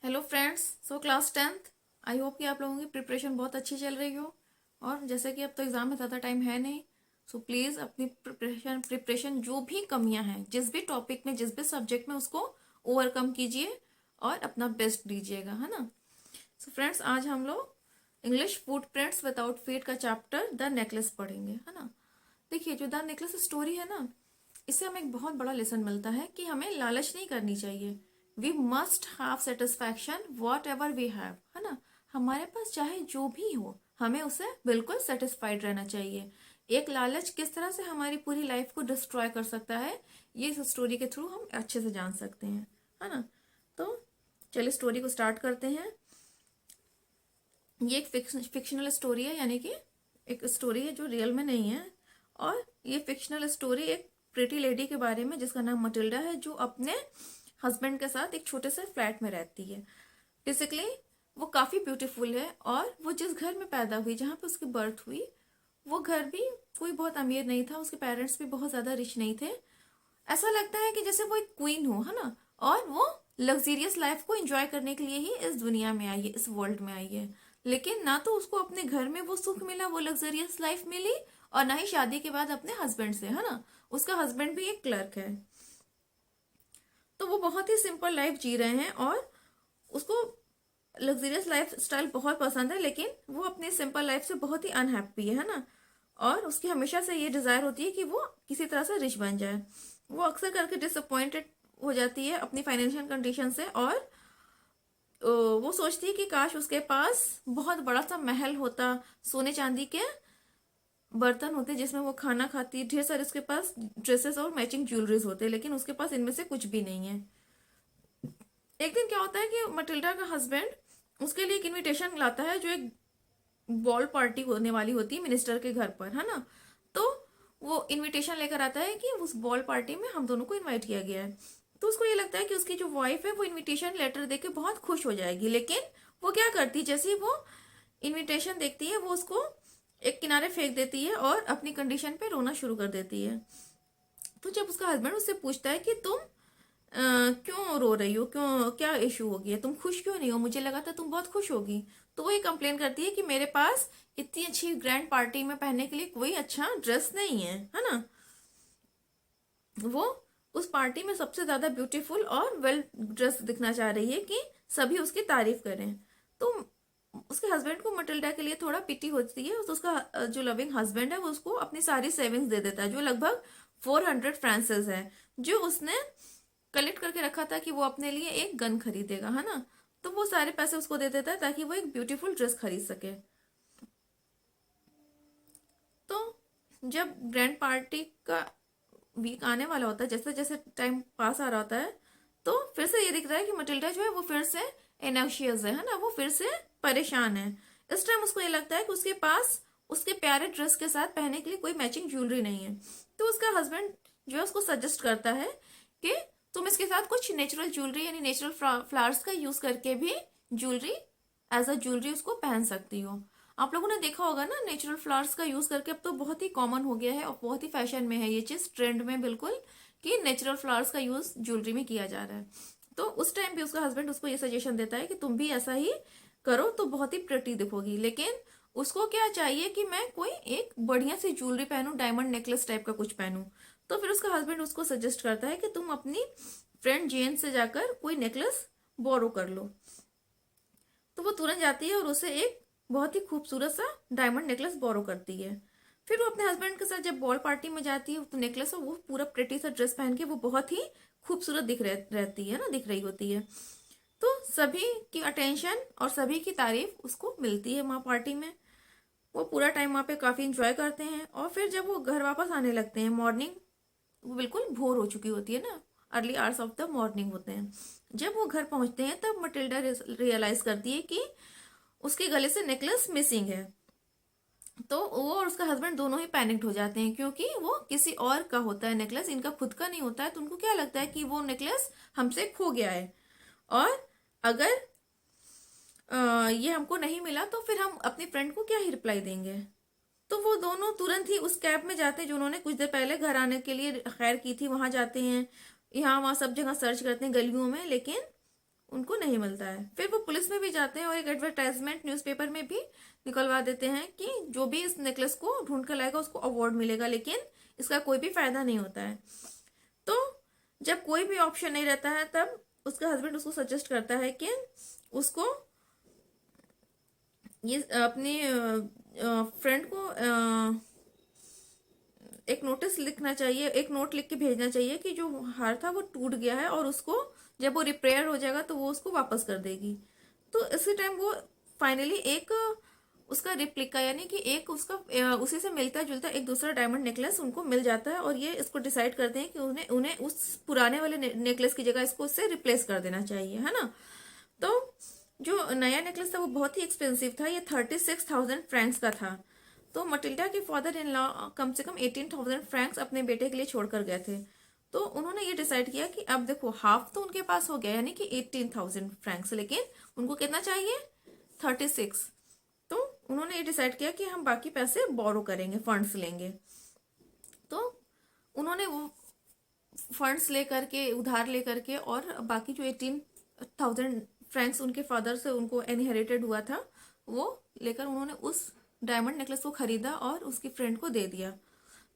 Hello friends. Class 10th, I hope कि आप लोगों की प्रिपरेशन बहुत अच्छी चल रही हो। और जैसे कि अब तो एग्ज़ाम में ज़्यादा टाइम है नहीं, सो प्लीज़ अपनी प्रिपरेशन जो भी कमियां हैं, जिस भी टॉपिक में, जिस भी सब्जेक्ट में, उसको ओवरकम कीजिए और अपना बेस्ट दीजिएगा, है ना। सो फ्रेंड्स, आज हम लोग इंग्लिश फुटप्रिंट्स विदाउट फीट का चैप्टर द नेकलेस पढ़ेंगे, है ना। देखिए, जो द नेकलेस स्टोरी है ना, इससे हमें एक बहुत बड़ा लेसन मिलता है कि हमें लालच नहीं करनी चाहिए। We must have satisfaction whatever we have, है ना। हमारे पास चाहे जो भी हो, हमें उसे बिल्कुल सेटिस्फाइड रहना चाहिए। एक लालच किस तरह से हमारी पूरी लाइफ को डिस्ट्रॉय कर सकता है, ये इस स्टोरी के थ्रू हम अच्छे से जान सकते हैं, है ना। तो चलिए स्टोरी को स्टार्ट करते हैं। ये एक फिक्शनल स्टोरी है, यानी कि एक स्टोरी है जो रियल में नहीं है। और ये फिक्शनल स्टोरी एक प्रिटी लेडी के बारे में, जिसका नाम मटिल्डा है, जो अपने हस्बैंड के साथ एक छोटे से फ्लैट में रहती है। बेसिकली वो काफ़ी ब्यूटीफुल है, और वो जिस घर में पैदा हुई, जहाँ पे उसकी बर्थ हुई, वो घर भी कोई बहुत अमीर नहीं था। उसके पेरेंट्स भी बहुत ज़्यादा रिच नहीं थे। ऐसा लगता है कि जैसे वो एक क्वीन हो, है ना। और वो लग्जीरियस लाइफ को एंजॉय करने के लिए ही इस दुनिया में आई है, इस वर्ल्ड में आई है। लेकिन ना तो उसको अपने घर में वो सुख मिला, वो लग्जरियस लाइफ मिली, और ना ही शादी के बाद अपने हस्बैंड से, है ना। उसका हस्बैंड भी एक क्लर्क है। तो वो बहुत ही सिंपल लाइफ जी रहे हैं, और उसको लग्जरियस लाइफ स्टाइल बहुत पसंद है, लेकिन वो अपने सिंपल लाइफ से बहुत ही अनहैप्पी है ना। और उसकी हमेशा से ये डिजायर होती है कि वो किसी तरह से रिच बन जाए। वो अक्सर करके डिसअपॉइंटेड हो जाती है अपनी फाइनेंशियल कंडीशन से, और वो सोचती है कि काश उसके पास बहुत बड़ा सा महल होता, सोने चांदी के बर्तन होते जिसमें वो खाना खाती, ढेर सारे उसके पास ड्रेसेस और मैचिंग ज्वेलरीज होते, लेकिन उसके पास इनमें से कुछ भी नहीं है। एक दिन क्या होता है कि मटिल्डा का हस्बैंड उसके लिए एक इनविटेशन लाता है, जो एक बॉल पार्टी होने वाली होती है मिनिस्टर के घर पर, है ना। तो वो इनविटेशन लेकर आता है कि उस बॉल पार्टी में हम दोनों को इनवाइट किया गया है। तो उसको ये लगता है कि उसकी जो वाइफ है वो इनविटेशन लेटर देके बहुत खुश हो जाएगी, लेकिन वो क्या करती है, जैसे ही वो इनविटेशन देखती है, वो उसको एक किनारे फेंक देती है और अपनी कंडीशन पे रोना शुरू कर देती है। तो जब उसका हस्बैंड उससे पूछता है कि तुम क्यों रो रही हो, क्यों, क्या इशू हो गया, तुम खुश क्यों नहीं हो, मुझे लगा था तुम बहुत खुश होगी। तो वो ये कंप्लेन करती है कि मेरे पास इतनी अच्छी ग्रैंड पार्टी में पहनने के लिए कोई अच्छा ड्रेस नहीं है ना। वो उस पार्टी में सबसे ज्यादा ब्यूटीफुल और वेल ड्रेस दिखना चाह रही है कि सभी उसकी तारीफ करें। तो उसके हस्बैंड को मटिल्डा के लिए थोड़ा पिटी होती है। तो उसका जो लविंग हस्बैंड है वो उसको अपनी सारी सेविंग्स दे देता है, जो लगभग 400 फ्रांसेस है, जो उसने कलेक्ट करके रखा था कि वो अपने लिए एक गन खरीदेगा, है ना। तो वो सारे पैसे उसको दे देता है ताकि वो एक ब्यूटीफुल ड्रेस खरीद सके। तो जब ग्रैंड पार्टी का वीक आने वाला होता है, जैसे जैसे टाइम पास आ रहा होता है, तो फिर से ये दिख रहा है कि मटिल्डा जो है वो फिर से एनोशियस है ना, वो फिर से परेशान है। इस टाइम उसको ये लगता है कि उसके पास उसके प्यारे ड्रेस के साथ पहनने के लिए कोई मैचिंग ज्वेलरी नहीं है। तो उसका हस्बैंड जो है उसको सजेस्ट करता है कि तुम इसके साथ कुछ नेचुरल ज्वेलरी, यानी नेचुरल फ्लावर्स का यूज करके भी ज्वेलरी, एज अ ज्वेलरी उसको पहन सकती हो। आप लोगों ने देखा होगा ना, नेचुरल फ्लावर्स का यूज करके अब तो बहुत ही कॉमन हो गया है और बहुत ही फैशन में है ये चीज, ट्रेंड में बिल्कुल, कि नेचुरल फ्लावर्स का यूज ज्वेलरी में किया जा रहा है। तो उस टाइम भी उसका हस्बैंड उसको ये सजेशन देता है कि तुम भी ऐसा ही करो तो बहुत ही प्रिटी दिखोगी। लेकिन उसको क्या चाहिए कि मैं कोई एक बढ़िया सी ज्वेलरी पहनूं, डायमंड नेकलेस टाइप का कुछ पहनूं। तो फिर उसका हस्बैंड उसको सजेस्ट करता है कि तुम अपनी फ्रेंड जेन से जाकर कोई नेकलेस बोरो कर लो। तो वो तुरंत जाती है और उसे एक बहुत ही खूबसूरत सा डायमंड नेकलेस बोरो करती है। फिर वो अपने हस्बैंड के साथ जब बॉल पार्टी में जाती है, तो नेकलेस और वो पूरा प्रेटी सा ड्रेस पहन के वो बहुत ही खूबसूरत रहती है ना, दिख रही होती है। तो सभी की अटेंशन और सभी की तारीफ उसको मिलती है वहाँ पार्टी में। वो पूरा टाइम वहाँ पे काफी इंजॉय करते हैं, और फिर जब वो घर वापस आने लगते हैं, मॉर्निंग, वो बिल्कुल भोर हो चुकी होती है ना, early hours of the morning होते हैं। जब वो घर पहुंचते हैं तब मटिल्डा रियलाइज करती है कि उसके गले से नेकलेस मिसिंग है। तो वो और उसका हस्बैंड दोनों ही पैनिक्ड हो जाते हैं, क्योंकि वो किसी और का होता है नेकलेस, इनका खुद का नहीं होता है। तो उनको क्या लगता है कि वो नेकलेस हमसे खो गया है, और अगर ये हमको नहीं मिला तो फिर हम अपनी फ्रेंड को क्या ही रिप्लाई देंगे। तो वो दोनों तुरंत ही उस कैब में जाते हैं जो उन्होंने कुछ देर पहले घर आने के लिए खैर की थी, वहां जाते हैं। यहाँ वहां सब जगह सर्च करते हैं गलियों में, लेकिन उनको नहीं मिलता है। फिर वो पुलिस में भी जाते हैं और एक एडवर्टाइजमेंट न्यूज़पेपर में भी निकलवा देते हैं कि जो भी इस नेकलेस को ढूंढ कर लाएगा उसको अवार्ड मिलेगा, लेकिन इसका कोई भी फायदा नहीं होता है। तो जब कोई भी ऑप्शन नहीं रहता है तब उसका हस्बैंड उसको सजेस्ट करता है कि उसको ये अपनी फ्रेंड को एक नोटिस लिखना चाहिए, एक नोट लिख के भेजना चाहिए कि जो हार था वो टूट गया है और उसको जब वो रिपेयर हो जाएगा तो वो उसको वापस कर देगी। तो इसी टाइम वो फाइनली एक उसका रिप्लिका यानी कि एक उसका उसी से मिलता जुलता एक दूसरा डायमंड नेकलेस उनको मिल जाता है और ये इसको डिसाइड करते हैं कि उन्हें उन्हें उस पुराने वाले नेकलेस की जगह इसको उससे रिप्लेस कर देना चाहिए, है ना। तो जो नया नेकलेस था वो बहुत ही एक्सपेंसिव था, ये 36,000 फ्रैंक्स का था। तो मटिल्डा के फादर इन लॉ कम से कम 18,000 फ्रैंक्स अपने बेटे के लिए छोड़कर गए थे। तो उन्होंने ये डिसाइड किया कि अब देखो हाफ तो उनके पास हो गया यानी कि 18,000 फ्रैंक्स, लेकिन उनको कितना चाहिए 36। तो उन्होंने ये डिसाइड किया कि हम बाकी पैसे बोरो करेंगे, फंड्स लेंगे। तो उन्होंने वो फंड्स लेकर के उधार लेकर के और बाकी जो 18,000 फ्रैंक्स उनके फादर से उनको इनहेरिटेड हुआ था वो लेकर उन्होंने उस डायमंड नेकलेस को खरीदा और उसकी फ्रेंड को दे दिया।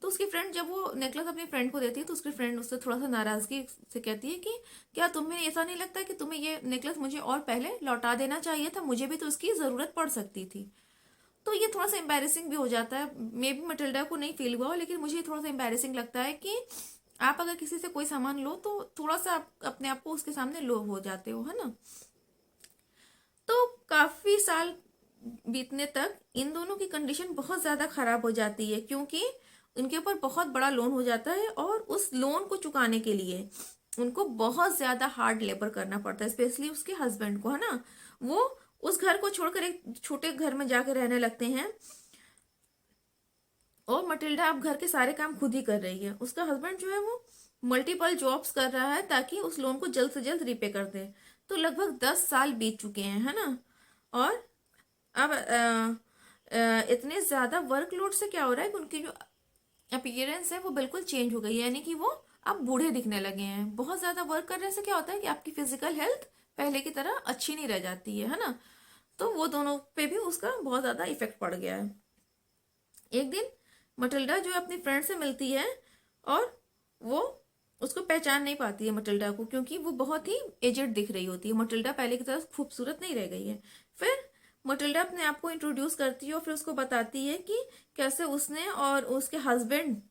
तो उसकी फ्रेंड जब वो नेकलेस अपनी फ्रेंड को देती है तो उसकी फ्रेंड उससे थोड़ा सा नाराजगी से कहती है कि क्या तुम्हें ऐसा नहीं लगता कि तुम्हें ये नेकलेस मुझे और पहले लौटा देना चाहिए था, मुझे भी तो उसकी जरूरत पड़ सकती थी। तो ये थोड़ा सा एम्बैरेसिंग भी हो जाता है। मे बी मटिल्डा को नहीं फील हुआ हो, लेकिन मुझे थोड़ा सा एम्बैरेसिंग लगता है कि आप अगर किसी से कोई सामान लो तो थोड़ा सा आप अपने आप को उसके सामने लो हो जाते हो, है ना। तो काफी साल बीतने तक इन दोनों की कंडीशन बहुत ज्यादा खराब हो जाती है क्योंकि उनके ऊपर बहुत बड़ा लोन हो जाता है और उस लोन को चुकाने के लिए उनको बहुत ज्यादा हार्ड लेबर करना पड़ता है, स्पेशली उसके हस्बैंड को, है ना। वो उस घर को छोड़कर एक छोटे घर में जाकर रहने लगते हैं और मटिल्डा अब घर के सारे काम खुद ही कर रही है। उसका हस्बैंड जो है वो मल्टीपल जॉब्स कर रहा है ताकि उस लोन को जल्द से जल्द रिपे कर दे। तो लगभग 10 साल बीत चुके हैं, है ना। और अब इतने ज्यादा वर्कलोड से क्या हो रहा है कि उनकी जो अपीयरेंस है वो बिल्कुल चेंज हो गई है, यानी कि वो अब बूढ़े दिखने लगे हैं। बहुत ज्यादा वर्क करने से क्या होता है कि आपकी फिजिकल हेल्थ पहले की तरह अच्छी नहीं रह जाती है ना। तो वो दोनों पे भी उसका बहुत ज्यादा इफेक्ट पड़ गया है। एक दिन मटिल्डा जो अपनी फ्रेंड से मिलती है और वो उसको पहचान नहीं पाती है मटिल्डा को, क्योंकि वो बहुत ही एजेड दिख रही होती है। मटिल्डा पहले की तरह खूबसूरत नहीं रह गई है। फिर मटिल्डा अपने आप को इंट्रोड्यूस करती है और फिर उसको बताती है कि कैसे उसने और उसके हस्बैंड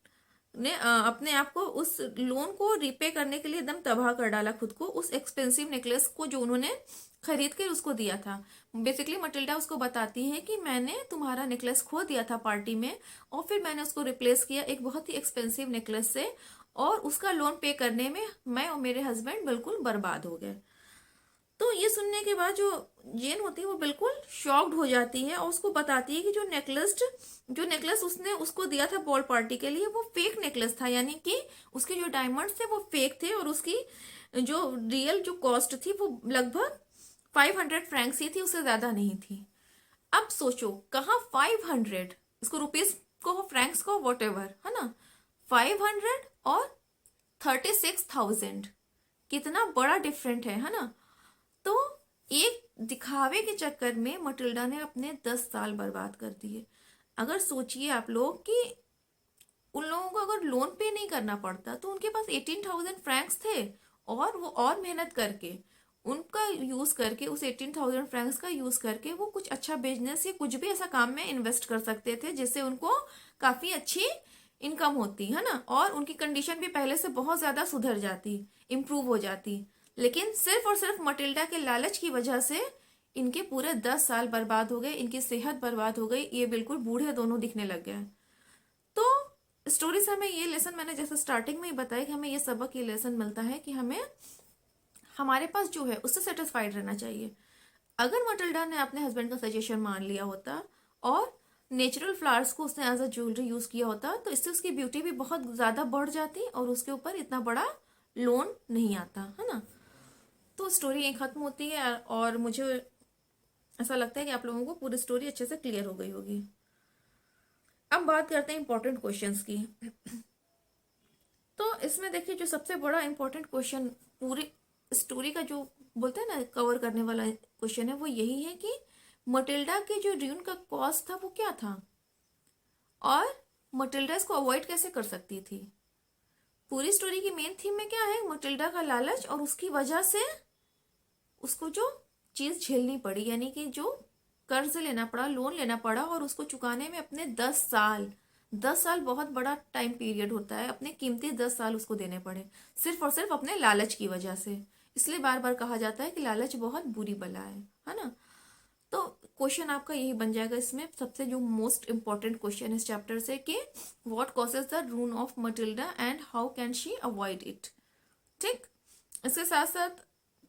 ने अपने आप को उस लोन को रिपे करने के लिए एकदम तबाह कर डाला खुद को, उस एक्सपेंसिव नेकलेस को जो उन्होंने खरीद कर उसको दिया था। बेसिकली मटिल्डा उसको बताती है कि मैंने तुम्हारा नेकलेस खो दिया था पार्टी में और फिर मैंने उसको रिप्लेस किया एक बहुत ही एक्सपेंसिव नेकलेस से, और उसका लोन पे करने में मैं और मेरे हस्बैंड बिल्कुल बर्बाद हो गए। तो ये सुनने के बाद जो जेन होती है वो बिल्कुल शॉक्ड हो जाती है और उसको बताती है कि जो नेकलेस उसने उसको दिया था बॉल पार्टी के लिए वो फेक नेकलेस था, यानी कि उसके जो डायमंड्स थे वो फेक थे और उसकी जो रियल जो कॉस्ट थी वो लगभग 500 फ्रैंक्स ही थी, उससे ज्यादा नहीं थी। अब सोचो कहाँ 500, इसको रुपीस को फ्रैंक्स को वॉट एवर, है ना। 500 और 36,000 कितना बड़ा डिफरेंट है ना। तो एक दिखावे के चक्कर में मटिल्डा ने अपने 10 साल बर्बाद कर दिए। अगर सोचिए आप लोग कि उन लोगों को अगर लोन पे नहीं करना पड़ता तो उनके पास 18,000 फ्रैंक्स थे और वो और मेहनत करके उनका यूज करके उस 18,000 फ्रैंक्स का यूज करके वो कुछ अच्छा बिजनेस या कुछ भी ऐसा काम में इन्वेस्ट कर सकते थे जिससे उनको काफी अच्छी इनकम होती, है ना, और उनकी कंडीशन भी पहले से बहुत ज्यादा सुधर जाती, इम्प्रूव हो जाती। लेकिन सिर्फ और सिर्फ मटिल्डा के लालच की वजह से इनके पूरे 10 साल बर्बाद हो गए, इनकी सेहत बर्बाद हो गई, ये बिल्कुल बूढ़े दोनों दिखने लग गए। तो स्टोरी से हमें ये लेसन, मैंने जैसे स्टार्टिंग में ही बताया कि हमें ये सबक, ये लेसन मिलता है कि हमें हमारे पास जो है उससे सेटिस्फाइड रहना चाहिए। अगर मटिल्डा ने अपने हस्बैंड का सजेशन मान लिया होता और नेचुरल फ्लावर्स को उसने एज अ ज्वेलरी यूज किया होता तो इससे उसकी ब्यूटी भी बहुत ज्यादा बढ़ जाती और उसके ऊपर इतना बड़ा लोन नहीं आता, है ना। तो स्टोरी यहीं खत्म होती है और मुझे ऐसा लगता है कि आप लोगों को पूरी स्टोरी अच्छे से क्लियर हो गई होगी। अब बात करते हैं इंपॉर्टेंट क्वेश्चंस की। तो इसमें देखिए जो सबसे बड़ा इंपॉर्टेंट क्वेश्चन पूरी स्टोरी का जो बोलते हैं ना कवर करने वाला क्वेश्चन है वो यही है कि मटिल्डा के जो ड्यून का कॉज था वो क्या था और मटिल्डा इसको अवॉइड कैसे कर सकती थी। पूरी स्टोरी की मेन थीम में क्या है, मटिल्डा का लालच और उसकी वजह से उसको जो चीज झेलनी पड़ी, यानी कि जो कर्ज लेना पड़ा, लोन लेना पड़ा और उसको चुकाने में अपने 10 साल बहुत बड़ा टाइम पीरियड होता है, अपने कीमती 10 साल उसको देने पड़े सिर्फ और सिर्फ अपने लालच की वजह से। इसलिए बार बार कहा जाता है कि लालच बहुत बुरी बला है ना। तो क्वेश्चन आपका यही बन जाएगा इसमें, सबसे जो मोस्ट इंपॉर्टेंट क्वेश्चन इस चैप्टर से कि what causes the ruin of Matilda and how can she avoid it. ठीक, इसके साथ साथ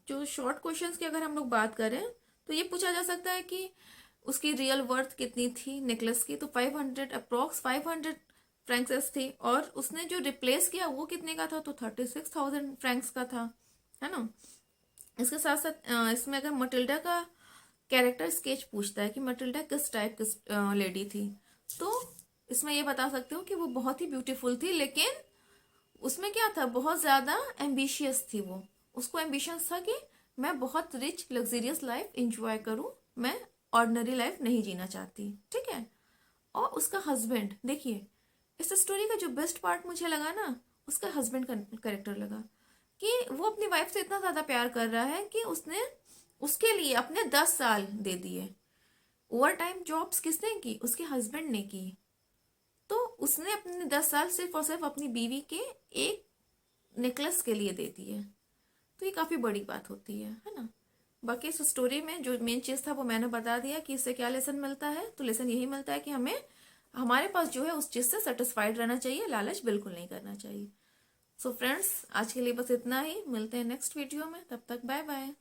जो शॉर्ट क्वेश्चंस की अगर हम लोग बात करें तो ये पूछा जा सकता है कि उसकी रियल वर्थ कितनी थी नेकलेस की, तो 500 अप्रोक्स 500 फ्रैंक्स थी और उसने जो रिप्लेस किया वो कितने का था, तो 36,000 फ्रैंक्स का था, है ना। इसके साथ साथ इसमें अगर मटिल्डा का कैरेक्टर स्केच पूछता है कि मटिल्डा किस टाइप किस लेडी थी, तो इसमें ये बता सकते हो कि वो बहुत ही ब्यूटीफुल थी, लेकिन उसमें क्या था, बहुत ज्यादा एम्बिशियस थी वो। उसको एम्बिशंस था कि मैं बहुत रिच लग्जरियस लाइफ इंजॉय करूं, मैं ऑर्डिनरी लाइफ नहीं जीना चाहती, ठीक है। और उसका हस्बैंड, देखिए इस स्टोरी का जो बेस्ट पार्ट मुझे लगा ना, उसका हस्बैंड का कैरेक्टर लगा कि वो अपनी वाइफ से इतना ज्यादा प्यार कर रहा है कि उसने उसके लिए अपने 10 साल दे दिए। ओवर टाइम जॉब्स किसने की, उसके हस्बैंड ने की। तो उसने अपने 10 साल सिर्फ और सिर्फ अपनी बीवी के एक नेकलेस के लिए दे दिए। तो ये काफी बड़ी बात होती है ना। बाकी इस स्टोरी में जो मेन चीज था वो मैंने बता दिया कि इससे क्या लेसन मिलता है। तो लेसन यही मिलता है कि हमें हमारे पास जो है उस चीज से सेटिस्फाइड रहना चाहिए, लालच बिल्कुल नहीं करना चाहिए। सो फ्रेंड्स, आज के लिए बस इतना ही, मिलते हैं नेक्स्ट वीडियो में, तब तक बाय बाय।